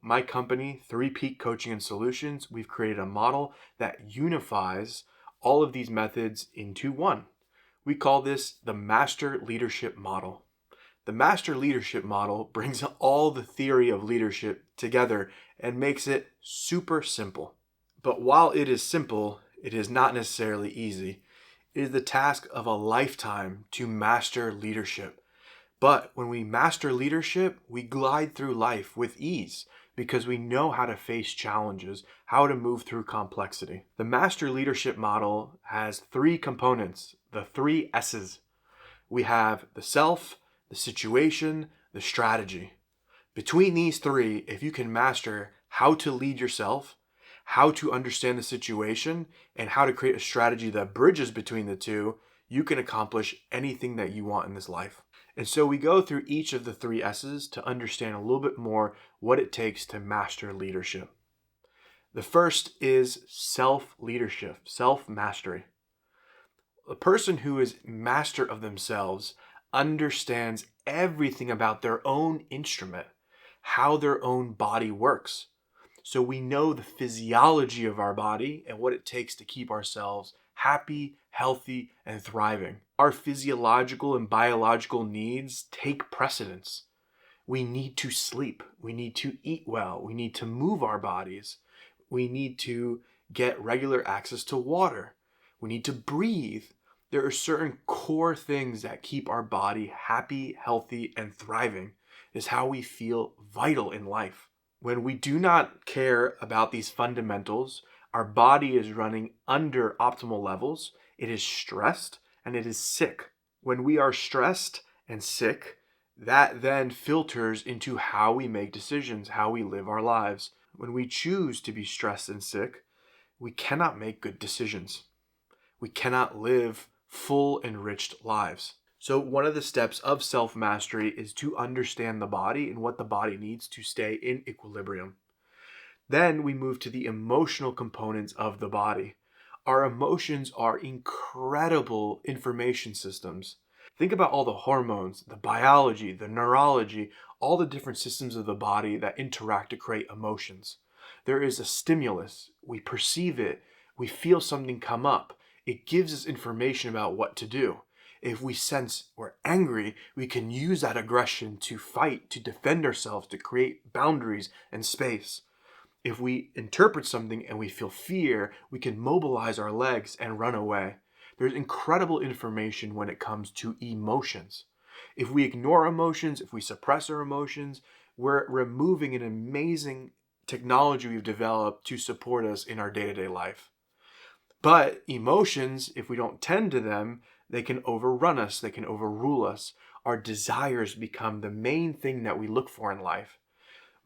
my company, Three Peak Coaching and Solutions, we've created a model that unifies all of these methods into one. We call this the Master Leadership Model. The Master Leadership Model brings all the theory of leadership together and makes it super simple. But while it is simple, it is not necessarily easy. It is the task of a lifetime to master leadership. But when we master leadership, we glide through life with ease because we know how to face challenges, how to move through complexity. The Master Leadership Model has three components, the three S's. We have the self, the situation, the strategy. Between these three, if you can master how to lead yourself, how to understand the situation, and how to create a strategy that bridges between the two, you can accomplish anything that you want in this life. And so we go through each of the three S's to understand a little bit more what it takes to master leadership. The first is self-leadership, self-mastery. A person who is master of themselves understands everything about their own instrument, how their own body works. So we know the physiology of our body and what it takes to keep ourselves happy, healthy, and thriving. Our physiological and biological needs take precedence. We need to sleep. We need to eat well. We need to move our bodies. We need to get regular access to water. We need to breathe. There are certain core things that keep our body happy, healthy, and thriving. It's how we feel vital in life. When we do not care about these fundamentals, our body is running under optimal levels, it is stressed, and it is sick. When we are stressed and sick, that then filters into how we make decisions, how we live our lives. When we choose to be stressed and sick, we cannot make good decisions. We cannot live full, enriched lives. So one of the steps of self-mastery is to understand the body and what the body needs to stay in equilibrium. Then we move to the emotional components of the body. Our emotions are incredible information systems. Think about all the hormones, the biology, the neurology, all the different systems of the body that interact to create emotions. There is a stimulus. We perceive it. We feel something come up. It gives us information about what to do. If we sense we're angry, we can use that aggression to fight, to defend ourselves, to create boundaries and space. If we interpret something and we feel fear, we can mobilize our legs and run away. There's incredible information when it comes to emotions. If we ignore emotions, if we suppress our emotions, we're removing an amazing technology we've developed to support us in our day-to-day life. But emotions, if we don't tend to them, they can overrun us, they can overrule us. Our desires become the main thing that we look for in life.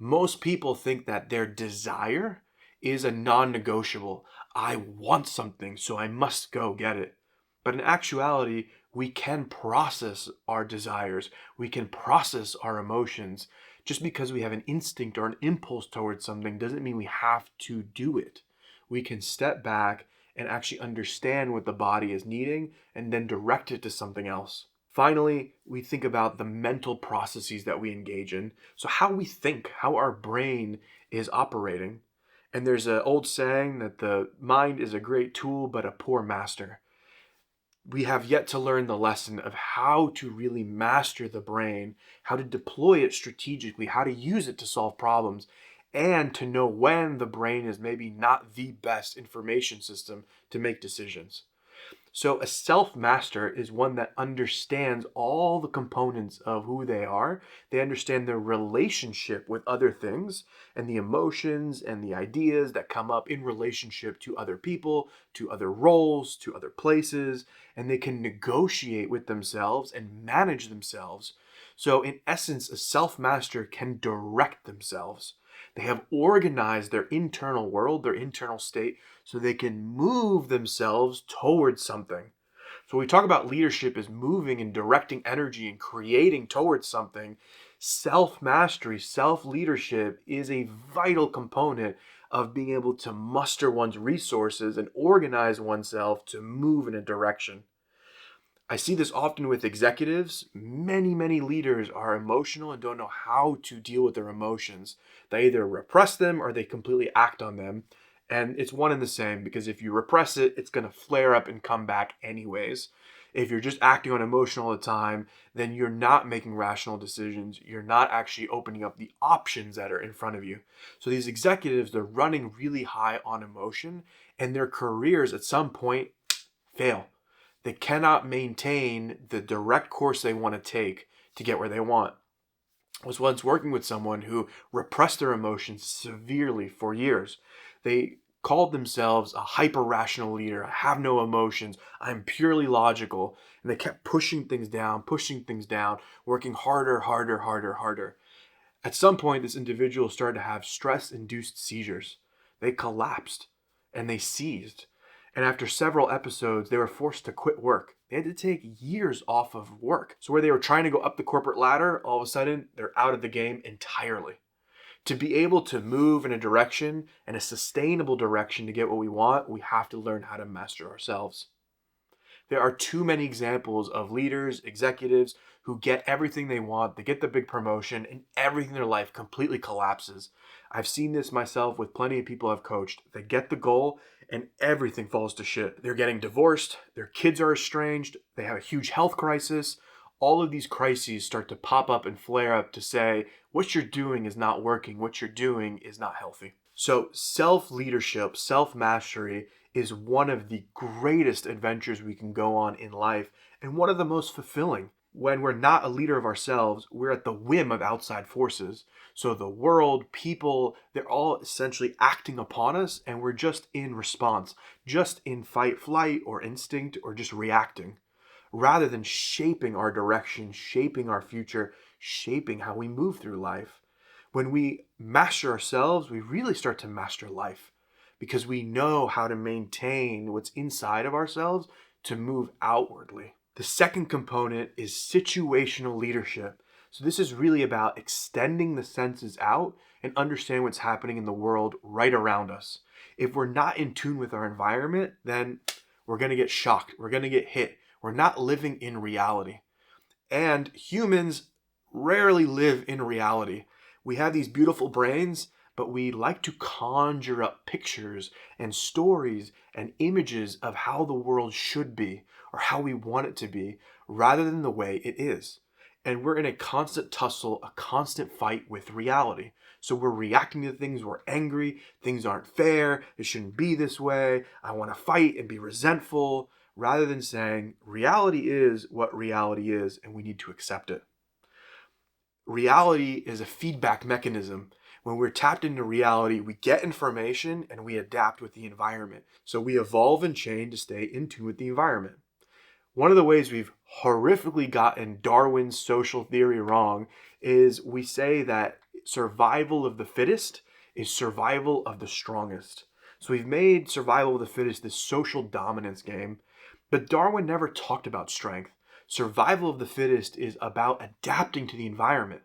Most people think that their desire is a non-negotiable. I want something, so I must go get it. But in actuality, we can process our desires. We can process our emotions. Just because we have an instinct or an impulse towards something doesn't mean we have to do it. We can step back and actually understand what the body is needing and then direct it to something else. Finally, we think about the mental processes that we engage in. So how we think, how our brain is operating. And there's an old saying that the mind is a great tool, but a poor master. We have yet to learn the lesson of how to really master the brain, how to deploy it strategically, how to use it to solve problems, and to know when the brain is maybe not the best information system to make decisions. So a self-master is one that understands all the components of who they are. They understand their relationship with other things and the emotions and the ideas that come up in relationship to other people, to other roles, to other places, and they can negotiate with themselves and manage themselves. So in essence, a self-master can direct themselves. They have organized their internal world, their internal state, so they can move themselves towards something. So when we talk about leadership as moving and directing energy and creating towards something, self-mastery, self-leadership is a vital component of being able to muster one's resources and organize oneself to move in a direction. I see this often with executives. Many leaders are emotional and don't know how to deal with their emotions. They either repress them or they completely act on them. And it's one and the same, because if you repress it, it's going to flare up and come back anyways. If you're just acting on emotion all the time, then you're not making rational decisions. You're not actually opening up the options that are in front of you. So these executives, they're running really high on emotion, and their careers at some point fail. They cannot maintain the direct course they want to take to get where they want. I was once working with someone who repressed their emotions severely for years. They called themselves a hyper-rational leader. I have no emotions. I'm purely logical. And they kept pushing things down, working harder. At some point, this individual started to have stress-induced seizures. They collapsed and they seized. And after several episodes, they were forced to quit work. They had to take years off of work. So where they were trying to go up the corporate ladder, all of a sudden, they're out of the game entirely. To be able to move in a direction and a sustainable direction to get what we want, we have to learn how to master ourselves. There are too many examples of leaders, executives who get everything they want, they get the big promotion, and everything in their life completely collapses. I've seen this myself with plenty of people I've coached. They get the goal and everything falls to shit. They're getting divorced, their kids are estranged, they have a huge health crisis. All of these crises start to pop up and flare up to say, what you're doing is not working, what you're doing is not healthy. So self-leadership, self-mastery is one of the greatest adventures we can go on in life and one of the most fulfilling. When we're not a leader of ourselves, we're at the whim of outside forces. So the world, people, they're all essentially acting upon us and we're just in response, just in fight, flight, or instinct, or just reacting, rather than shaping our direction, shaping our future, shaping how we move through life. When we master ourselves, we really start to master life because we know how to maintain what's inside of ourselves to move outwardly. The second component is situational leadership. So this is really about extending the senses out and understand what's happening in the world right around us. If we're not in tune with our environment, then we're going to get shocked. We're going to get hit. We're not living in reality. And humans rarely live in reality. We have these beautiful brains, but we like to conjure up pictures and stories and images of how the world should be or how we want it to be rather than the way it is. And we're in a constant tussle, a constant fight with reality. So we're reacting to things, we're angry, things aren't fair, it shouldn't be this way, I want to fight and be resentful, rather than saying reality is what reality is and we need to accept it. Reality is a feedback mechanism. When we're tapped into reality, we get information and we adapt with the environment. So we evolve and change to stay in tune with the environment. One of the ways we've horrifically gotten Darwin's social theory wrong is we say that survival of the fittest is survival of the strongest. So we've made survival of the fittest this social dominance game, but Darwin never talked about strength. Survival of the fittest is about adapting to the environment.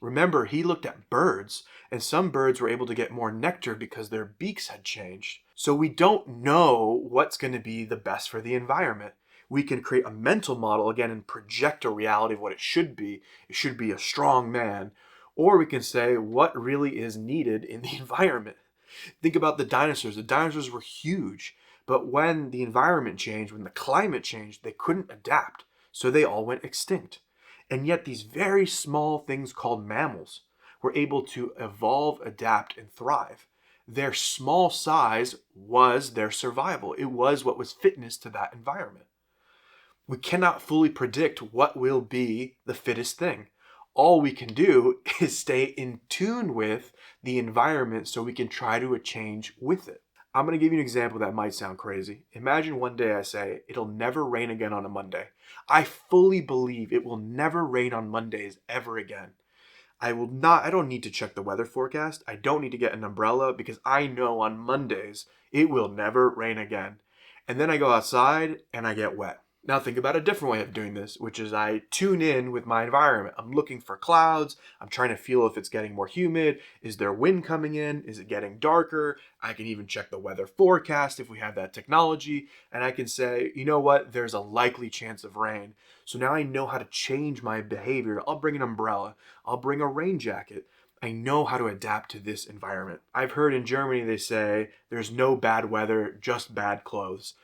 Remember, he looked at birds, and some birds were able to get more nectar because their beaks had changed. So we don't know what's going to be the best for the environment. We can create a mental model again and project a reality of what it should be. It should be a strong man. Or we can say what really is needed in the environment. Think about the dinosaurs. The dinosaurs were huge, but when the environment changed, when the climate changed, they couldn't adapt. So they all went extinct. And yet these very small things called mammals were able to evolve, adapt, and thrive. Their small size was their survival. It was what was fitness to that environment. We cannot fully predict what will be the fittest thing. All we can do is stay in tune with the environment so we can try to change with it. I'm going to give you an example that might sound crazy. Imagine one day I say, it'll never rain again on a Monday. I fully believe it will never rain on Mondays ever again. I don't need to check the weather forecast. I don't need to get an umbrella because I know on Mondays it will never rain again. And then I go outside and I get wet. Now think about a different way of doing this, which is I tune in with my environment. I'm looking for clouds. I'm trying to feel if it's getting more humid. Is there wind coming in? Is it getting darker? I can even check the weather forecast if we have that technology. And I can say, you know what? There's a likely chance of rain. So now I know how to change my behavior. I'll bring an umbrella. I'll bring a rain jacket. I know how to adapt to this environment. I've heard in Germany they say there's no bad weather, just bad clothes.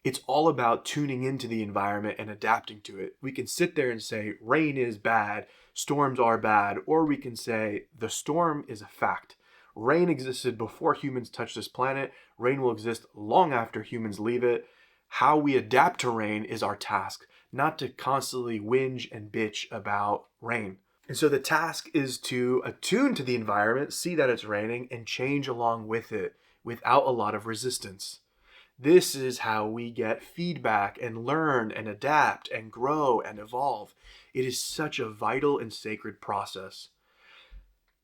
It's all about tuning into the environment and adapting to it. We can sit there and say rain is bad, storms are bad, or we can say the storm is a fact. Rain existed before humans touched this planet. Rain will exist long after humans leave it. How we adapt to rain is our task, not to constantly whinge and bitch about rain. And so the task is to attune to the environment, see that it's raining, and change along with it without a lot of resistance. This is how we get feedback and learn and adapt and grow and evolve. It is such a vital and sacred process.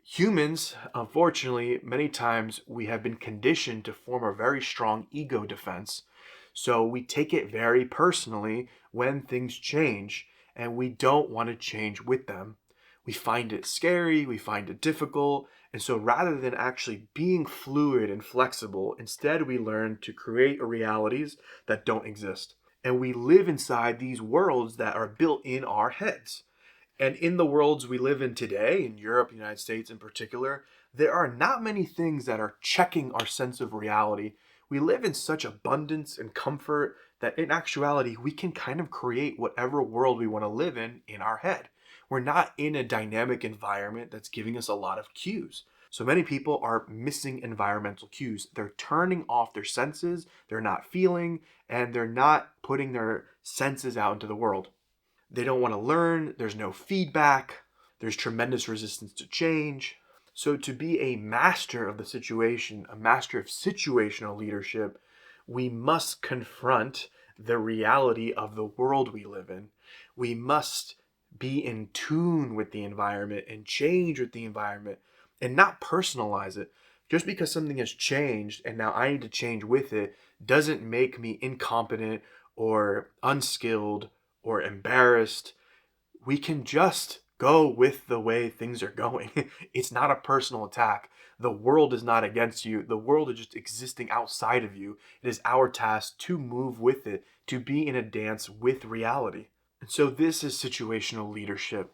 Humans, unfortunately, many times we have been conditioned to form a very strong ego defense. So we take it very personally when things change and we don't want to change with them. We find it scary, we find it difficult, and so rather than actually being fluid and flexible, instead we learn to create realities that don't exist. And we live inside these worlds that are built in our heads. And in the worlds we live in today, in Europe, the United States in particular, there are not many things that are checking our sense of reality. We live in such abundance and comfort that in actuality, we can kind of create whatever world we want to live in our head. We're not in a dynamic environment that's giving us a lot of cues. So many people are missing environmental cues. They're turning off their senses, they're not feeling, and they're not putting their senses out into the world. They don't want to learn, there's no feedback, there's tremendous resistance to change. So to be a master of the situation, a master of situational leadership, we must confront the reality of the world we live in. We must be in tune with the environment and change with the environment and not personalize it. Just because something has changed and now I need to change with it doesn't make me incompetent or unskilled or embarrassed. We can just go with the way things are going. It's not a personal attack. The world is not against you. The world is just existing outside of you. It is our task to move with it, to be in a dance with reality. And so this is situational leadership,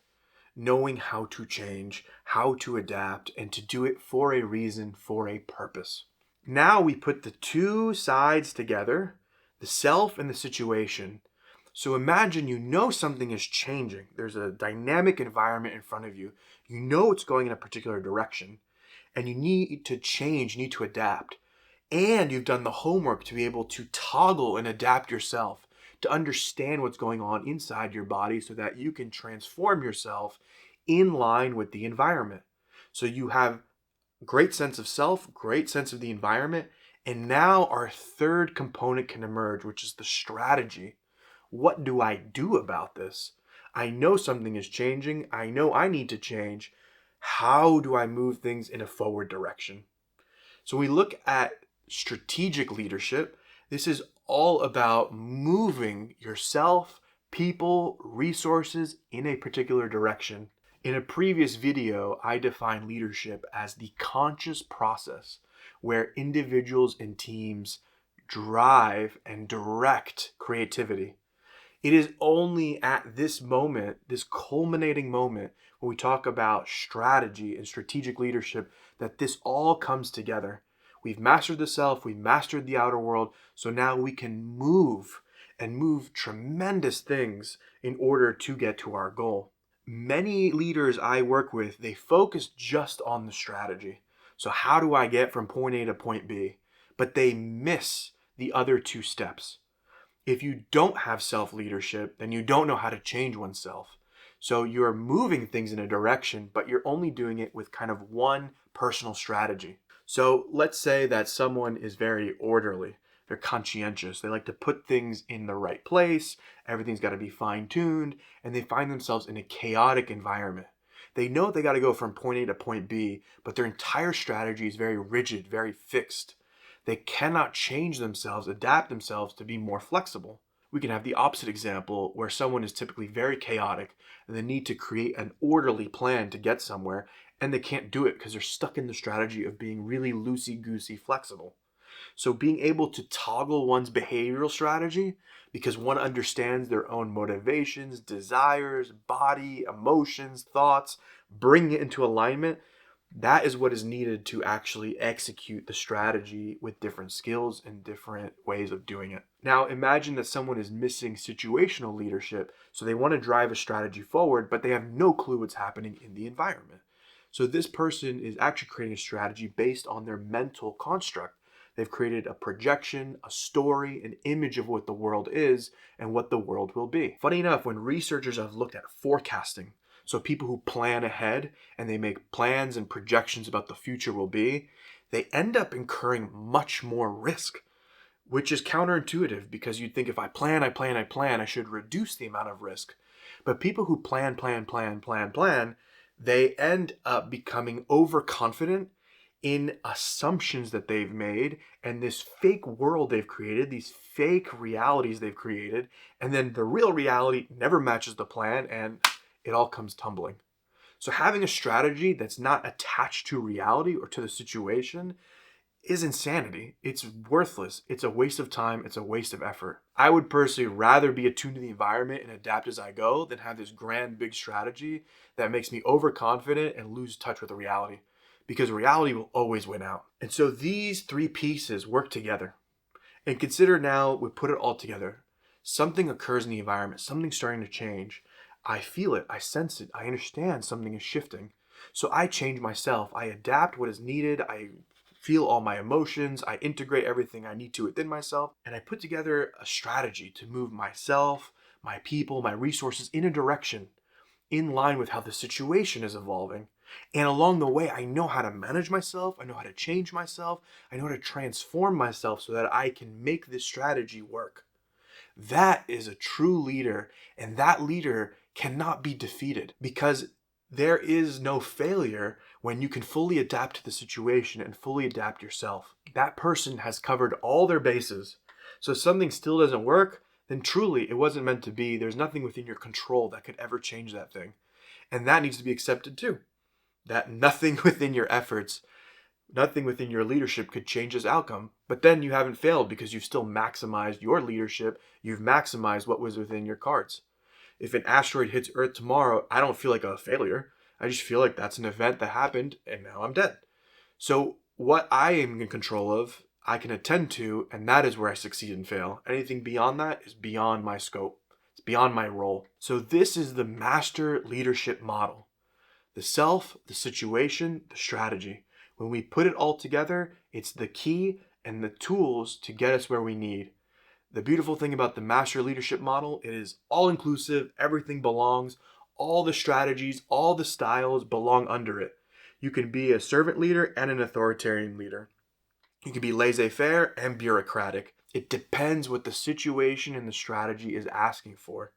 knowing how to change, how to adapt, and to do it for a reason, for a purpose. Now we put the two sides together, the self and the situation. So imagine you know something is changing. There's a dynamic environment in front of you. You know it's going in a particular direction, and you need to change, you need to adapt. And you've done the homework to be able to toggle and adapt yourself, to understand what's going on inside your body so that you can transform yourself in line with the environment. So you have great sense of self, great sense of the environment, and now our third component can emerge, which is the strategy. What do I do about this? I know something is changing. I know I need to change. How do I move things in a forward direction? So we look at strategic leadership. This is all about moving yourself, people, resources in a particular direction. In a previous video, I defined leadership as the conscious process where individuals and teams drive and direct creativity. It is only at this moment, this culminating moment, when we talk about strategy and strategic leadership, that this all comes together. We've mastered the self, we've mastered the outer world, so now we can move and move tremendous things in order to get to our goal. Many leaders I work with, they focus just on the strategy. So how do I get from point A to point B? But they miss the other two steps. If you don't have self-leadership, then you don't know how to change oneself. So you're moving things in a direction, but you're only doing it with kind of one personal strategy. So let's say that someone is very orderly. They're conscientious. They like to put things in the right place. Everything's got to be fine-tuned, and they find themselves in a chaotic environment. They know they got to go from point A to point B, but their entire strategy is very rigid, very fixed. They cannot change themselves, adapt themselves to be more flexible. We can have the opposite example where someone is typically very chaotic and they need to create an orderly plan to get somewhere, and they can't do it because they're stuck in the strategy of being really loosey-goosey flexible. So being able to toggle one's behavioral strategy because one understands their own motivations, desires, body, emotions, thoughts, bring it into alignment, that is what is needed to actually execute the strategy with different skills and different ways of doing it. Now, imagine that someone is missing situational leadership, so they want to drive a strategy forward, but they have no clue what's happening in the environment. So this person is actually creating a strategy based on their mental construct. They've created a projection, a story, an image of what the world is and what the world will be. Funny enough, when researchers have looked at forecasting, so people who plan ahead and they make plans and projections about the future will be, they end up incurring much more risk, which is counterintuitive because you'd think if I plan, I should reduce the amount of risk. But people who plan, they end up becoming overconfident in assumptions that they've made and this fake world they've created, these fake realities they've created, and then the real reality never matches the plan and it all comes tumbling. So having a strategy that's not attached to reality or to the situation is insanity. It's worthless. It's a waste of time. It's a waste of effort. I would personally rather be attuned to the environment and adapt as I go than have this grand big strategy that makes me overconfident and lose touch with the reality, because reality will always win out. And so these three pieces work together. And consider now we put it all together. Something occurs in the environment, something's starting to change. I feel it, I sense it, I understand something is shifting. So I change myself, I adapt what is needed, I feel all my emotions, I integrate everything I need to within myself, and I put together a strategy to move myself, my people, my resources in a direction in line with how the situation is evolving. And along the way, I know how to manage myself, I know how to change myself, I know how to transform myself so that I can make this strategy work. That is a true leader, and that leader cannot be defeated because there is no failure when you can fully adapt to the situation and fully adapt yourself. That person has covered all their bases. So if something still doesn't work, then truly it wasn't meant to be. There's nothing within your control that could ever change that thing. And that needs to be accepted too. That nothing within your efforts, nothing within your leadership could change this outcome. But then you haven't failed because you've still maximized your leadership. You've maximized what was within your cards. If an asteroid hits Earth tomorrow, I don't feel like a failure. I just feel like that's an event that happened and now I'm dead. So what I am in control of, I can attend to, and that is where I succeed and fail. Anything beyond that is beyond my scope. It's beyond my role. So this is the master leadership model. The self, the situation, the strategy. When we put it all together, it's the key and the tools to get us where we need. The beautiful thing about the master leadership model, it is all inclusive, everything belongs, all the strategies, all the styles belong under it. You can be a servant leader and an authoritarian leader. You can be laissez-faire and bureaucratic. It depends what the situation and the strategy is asking for.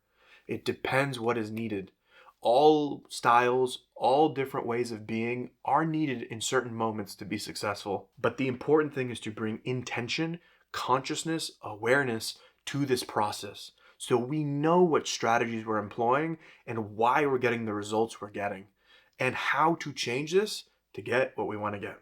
It depends what is needed. All styles, all different ways of being are needed in certain moments to be successful. But the important thing is to bring intention, consciousness, awareness to this process. So we know what strategies we're employing and why we're getting the results we're getting and how to change this to get what we want to get.